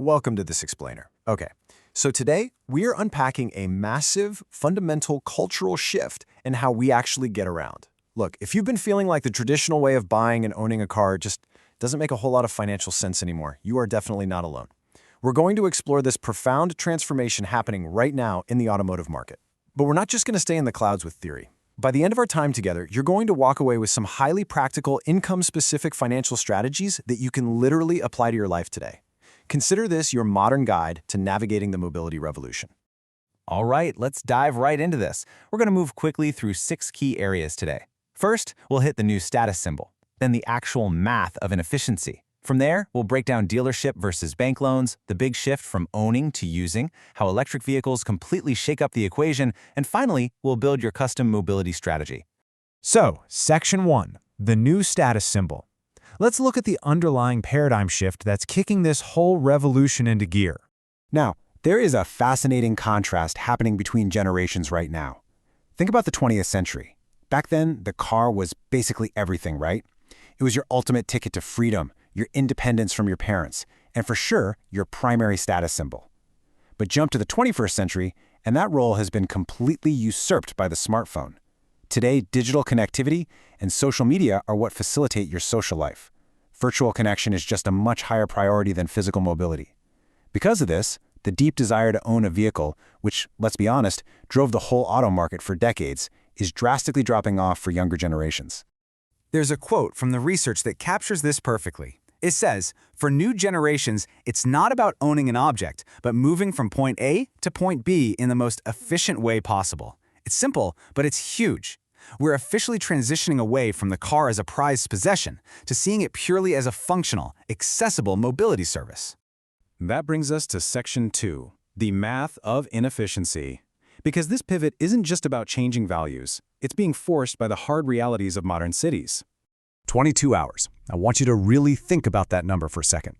Welcome to This Explainer. Okay, so today we are unpacking a massive, fundamental cultural shift in how we actually get around. Look, if you've been feeling like the traditional way of buying and owning a car just doesn't make a whole lot of financial sense anymore, you are definitely not alone. We're going to explore this profound transformation happening right now in the automotive market. But we're not just going to stay in the clouds with theory. By the end of our time together, you're going to walk away with some highly practical, income-specific financial strategies that you can literally apply to your life today. Consider this your modern guide to navigating the mobility revolution. All right, let's dive right into this. We're going to move quickly through 6 key areas today. First, we'll hit the new status symbol, then the actual math of inefficiency. From there, we'll break down dealership versus bank loans, the big shift from owning to using, how electric vehicles completely shake up the equation, and finally, we'll build your custom mobility strategy. So, Section 1, the new status symbol. Let's look at the underlying paradigm shift that's kicking this whole revolution into gear. Now, there is a fascinating contrast happening between generations right now. Think about the 20th century. Back then, the car was basically everything, right? It was your ultimate ticket to freedom, your independence from your parents, and for sure, your primary status symbol. But jump to the 21st century, and that role has been completely usurped by the smartphone. Today, digital connectivity and social media are what facilitate your social life. Virtual connection is just a much higher priority than physical mobility. Because of this, the deep desire to own a vehicle, which, let's be honest, drove the whole auto market for decades, is drastically dropping off for younger generations. There's a quote from the research that captures this perfectly. It says, for new generations, it's not about owning an object, but moving from point A to point B in the most efficient way possible. It's simple, but it's huge. We're officially transitioning away from the car as a prized possession to seeing it purely as a functional, accessible mobility service. That brings us to Section 2, the math of inefficiency. Because this pivot isn't just about changing values, it's being forced by the hard realities of modern cities. 22 hours. I want you to really think about that number for a second.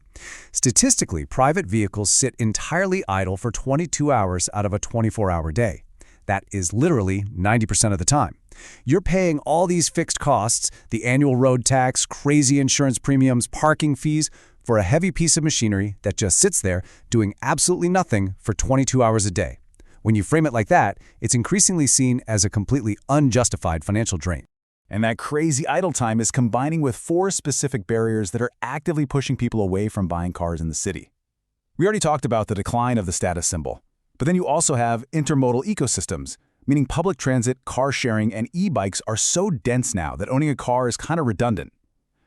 Statistically, private vehicles sit entirely idle for 22 hours out of a 24-hour day. That is literally 90% of the time. You're paying all these fixed costs, the annual road tax, crazy insurance premiums, parking fees, for a heavy piece of machinery that just sits there doing absolutely nothing for 22 hours a day. When you frame it like that, it's increasingly seen as a completely unjustified financial drain. And that crazy idle time is combining with 4 specific barriers that are actively pushing people away from buying cars in the city. We already talked about the decline of the status symbol, but then you also have intermodal ecosystems, meaning public transit, car sharing, and e-bikes are so dense now that owning a car is kind of redundant.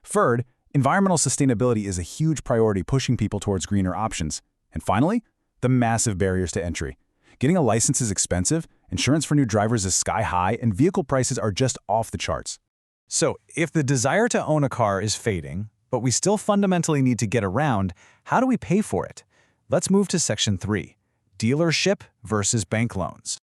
Third, environmental sustainability is a huge priority pushing people towards greener options. And finally, the massive barriers to entry. Getting a license is expensive, insurance for new drivers is sky high, and vehicle prices are just off the charts. So, if the desire to own a car is fading, but we still fundamentally need to get around, how do we pay for it? Let's move to Section 3, dealership versus bank loans.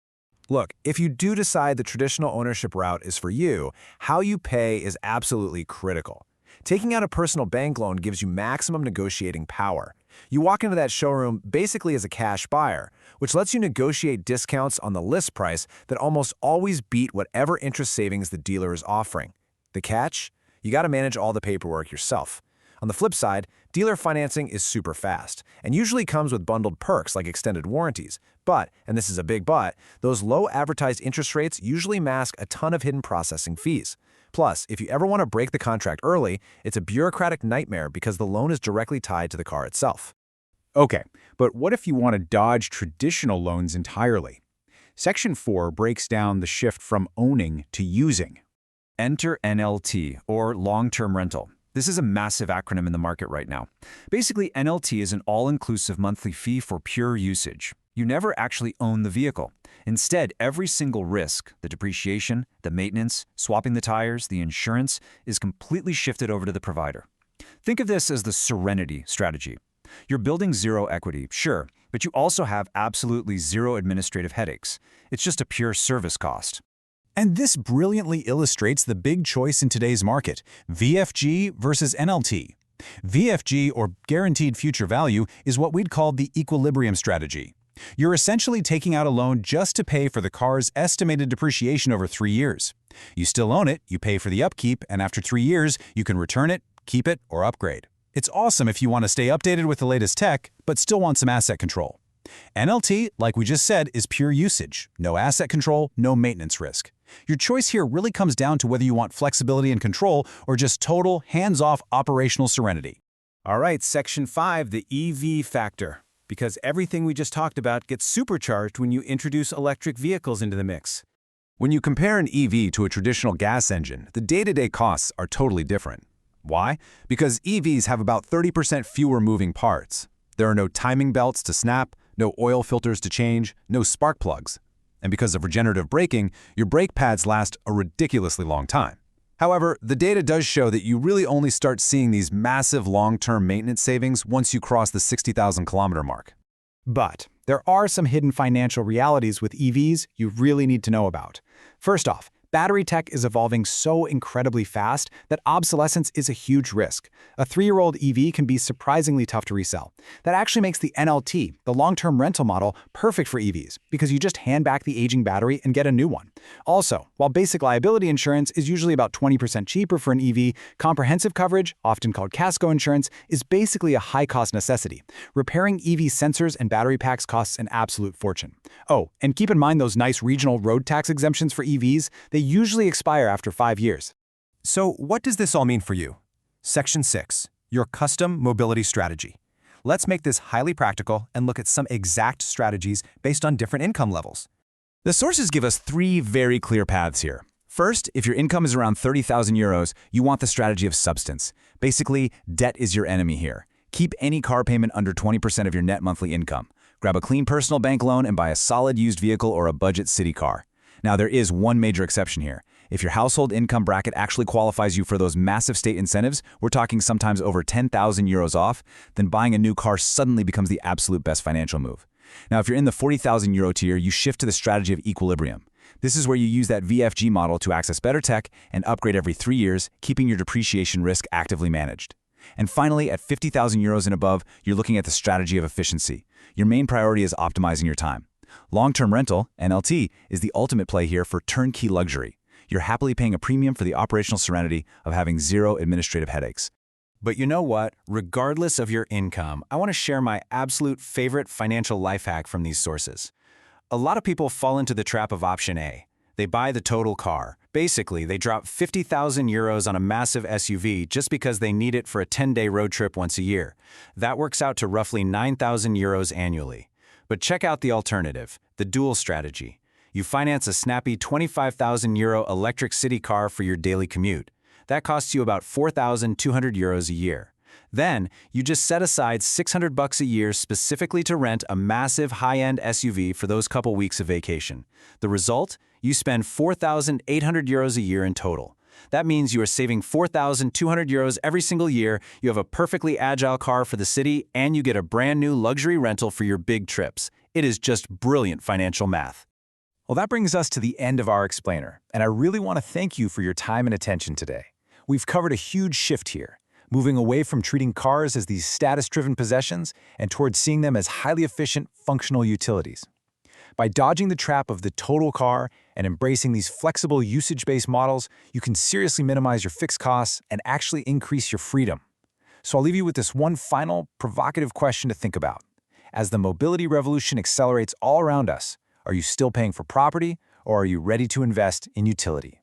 Look, if you do decide the traditional ownership route is for you, how you pay is absolutely critical. Taking out a personal bank loan gives you maximum negotiating power. You walk into that showroom basically as a cash buyer, which lets you negotiate discounts on the list price that almost always beat whatever interest savings the dealer is offering. The catch? You got to manage all the paperwork yourself. On the flip side, dealer financing is super fast and usually comes with bundled perks like extended warranties. But, and this is a big but, those low advertised interest rates usually mask a ton of hidden processing fees. Plus, if you ever want to break the contract early, it's a bureaucratic nightmare because the loan is directly tied to the car itself. Okay, but what if you want to dodge traditional loans entirely? Section 4 breaks down the shift from owning to using. Enter NLT, or long-term rental. This is a massive acronym in the market right now. Basically, NLT is an all-inclusive monthly fee for pure usage. You never actually own the vehicle. Instead, every single risk, the depreciation, the maintenance, swapping the tires, the insurance, is completely shifted over to the provider. Think of this as the serenity strategy. You're building zero equity, sure, but you also have absolutely zero administrative headaches. It's just a pure service cost. And this brilliantly illustrates the big choice in today's market, VFG versus NLT. VFG, or Guaranteed Future Value, is what we'd call the equilibrium strategy. You're essentially taking out a loan just to pay for the car's estimated depreciation over 3 years. You still own it, you pay for the upkeep, and after 3 years, you can return it, keep it, or upgrade. It's awesome if you want to stay updated with the latest tech, but still want some asset control. NLT, like we just said, is pure usage. No asset control, no maintenance risk. Your choice here really comes down to whether you want flexibility and control or just total, hands-off operational serenity. All right, Section 5, the EV factor. Because everything we just talked about gets supercharged when you introduce electric vehicles into the mix. When you compare an EV to a traditional gas engine, the day-to-day costs are totally different. Why? Because EVs have about 30% fewer moving parts. There are no timing belts to snap, no oil filters to change, no spark plugs. And because of regenerative braking, your brake pads last a ridiculously long time. However, the data does show that you really only start seeing these massive long-term maintenance savings once you cross the 60,000-kilometer mark. But there are some hidden financial realities with EVs you really need to know about. First off, battery tech is evolving so incredibly fast that obsolescence is a huge risk. A 3-year-old EV can be surprisingly tough to resell. That actually makes the NLT, the long-term rental model, perfect for EVs because you just hand back the aging battery and get a new one. Also, while basic liability insurance is usually about 20% cheaper for an EV, comprehensive coverage, often called casco insurance, is basically a high-cost necessity. Repairing EV sensors and battery packs costs an absolute fortune. Oh, and keep in mind those nice regional road tax exemptions for EVs. They usually expire after 5 years. So what does this all mean for you? Section 6, your custom mobility strategy. Let's make this highly practical and look at some exact strategies based on different income levels. The sources give us 3 very clear paths here. First, if your income is around 30,000 euros, you want the strategy of substance. Basically, debt is your enemy here. Keep any car payment under 20% of your net monthly income. Grab a clean personal bank loan and buy a solid used vehicle or a budget city car. Now, there is one major exception here. If your household income bracket actually qualifies you for those massive state incentives, we're talking sometimes over 10,000 euros off, then buying a new car suddenly becomes the absolute best financial move. Now, if you're in the 40,000 euro tier, you shift to the strategy of equilibrium. This is where you use that VFG model to access better tech and upgrade every 3 years, keeping your depreciation risk actively managed. And finally, at 50,000 euros and above, you're looking at the strategy of efficiency. Your main priority is optimizing your time. Long-term rental, NLT, is the ultimate play here for turnkey luxury. You're happily paying a premium for the operational serenity of having 0 administrative headaches. But you know what? Regardless of your income, I want to share my absolute favorite financial life hack from these sources. A lot of people fall into the trap of option A. They buy the total car. Basically, they drop 50,000 euros on a massive SUV just because they need it for a 10-day road trip once a year. That works out to roughly 9,000 euros annually. But check out the alternative, the dual strategy. You finance a snappy 25,000 euro electric city car for your daily commute. That costs you about 4,200 euros a year. Then, you just set aside 600 bucks a year specifically to rent a massive high-end SUV for those couple weeks of vacation. The result? You spend 4,800 euros a year in total. That means you are saving 4,200 euros every single year, you have a perfectly agile car for the city, and you get a brand new luxury rental for your big trips. It is just brilliant financial math. Well, that brings us to the end of our explainer, and I really want to thank you for your time and attention today. We've covered a huge shift here, moving away from treating cars as these status-driven possessions and towards seeing them as highly efficient, functional utilities. By dodging the trap of the total car and embracing these flexible usage-based models, you can seriously minimize your fixed costs and actually increase your freedom. So I'll leave you with this one final, provocative question to think about. As the mobility revolution accelerates all around us, are you still paying for property, or are you ready to invest in utility?